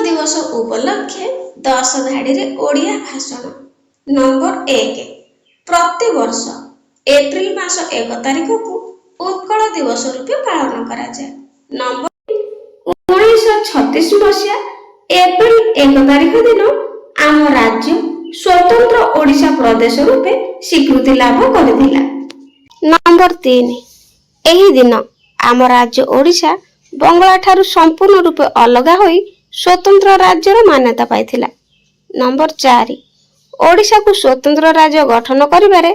ଦିବସ ଉପଲକ୍ଷେ 10 ଧାଡ଼ିରେ ଓଡ଼ିଆ ଭାଷଣ। ନମ୍ବର 1, ପ୍ରତିବର୍ଷ ଏପ୍ରିଲ ମାସ 1 ତାରିଖକୁ ଉତ୍କଳ ଦିବସ ରୂପେ ପାଳନ କରାଯାଏ। ନମ୍ବର 1936 ମସିହା ଏପ୍ରିଲ 1 ତାରିଖ ଦିନ ଆମ ରାଜ୍ୟ ସ୍ୱତନ୍ତ୍ର ଓଡ଼ିଶା ପ୍ରଦେଶ ରୂପେ ସ୍ୱୀକୃତି ଲାଭ କରିଥିଲା। ନମ୍ବର 3, ଏହି ଦିନ ଆମ ରାଜ୍ୟ ଓଡ଼ିଶା ବଙ୍ଗଳା ଠାରୁ ସମ୍ପୂର୍ଣ୍ଣ ରୂପେ ଅଲଗା ହୋଇ ସ୍ୱତନ୍ତ୍ର ରାଜ୍ୟର ମାନ୍ୟତା ପାଇଥିଲା। ନମ୍ବର 4, ଓଡ଼ିଶାକୁ ସ୍ୱତନ୍ତ୍ର ରାଜ୍ୟ ଗଠନ କରିବାରେ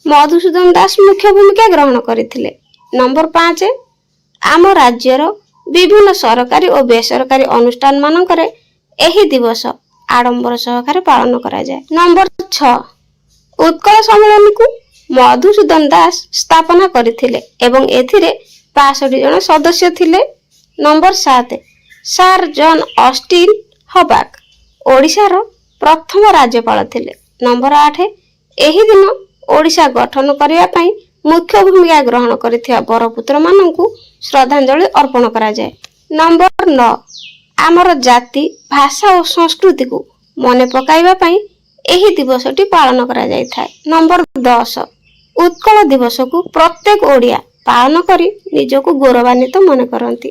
ମଧୁସୂଦନ ଦାସ ମୁଖ୍ୟ ଭୂମିକା ଗ୍ରହଣ କରିଥିଲେ। ନମ୍ବର 5, ଆମ ରାଜ୍ୟର ବିଭିନ୍ନ ସରକାରୀ ଓ ବେସରକାରୀ ଅନୁଷ୍ଠାନ ମାନଙ୍କରେ ଏହି ଦିବସ ଆଡମ୍ବର ସହକାରେ ପାଳନ କରାଯାଏ। ନମ୍ବର 6, ଉତ୍କଳ ସମ୍ମିଳନୀକୁ ମଧୁସୂଦନ ଦାସ ସ୍ଥାପନା କରିଥିଲେ ଏବଂ ଏଥିରେ 65 ଜଣ ସଦସ୍ୟ ଥିଲେ। ନମ୍ବର 7, ସାର୍ ଜନ୍ ଅଷ୍ଟିନ ହବାକ୍ ଓଡ଼ିଶାର ପ୍ରଥମ ରାଜ୍ୟପାଳ ଥିଲେ। ନମ୍ବର 8, ଏହି ଦିନ ଓଡ଼ିଶା ଗଠନ କରିବା ପାଇଁ ମୁଖ୍ୟ ଭୂମିକା ଗ୍ରହଣ କରିଥିବା ବରପୁତ୍ର ମାନଙ୍କୁ ଶ୍ରଦ୍ଧାଞ୍ଜଳି ଅର୍ପଣ କରାଯାଏ। ନମ୍ବର 9, ଆମର ଜାତି, ଭାଷା ଓ ସଂସ୍କୃତିକୁ ମନେ ପକାଇବା ପାଇଁ ଏହି ଦିବସଟି ପାଳନ କରାଯାଇଥାଏ। ନମ୍ବର 10, ଉତ୍କଳ ଦିବସକୁ ପ୍ରତ୍ୟେକ ଓଡ଼ିଆ ପାଳନ କରି ନିଜକୁ ଗୌରବାନ୍ୱିତ ମନେ କରନ୍ତି।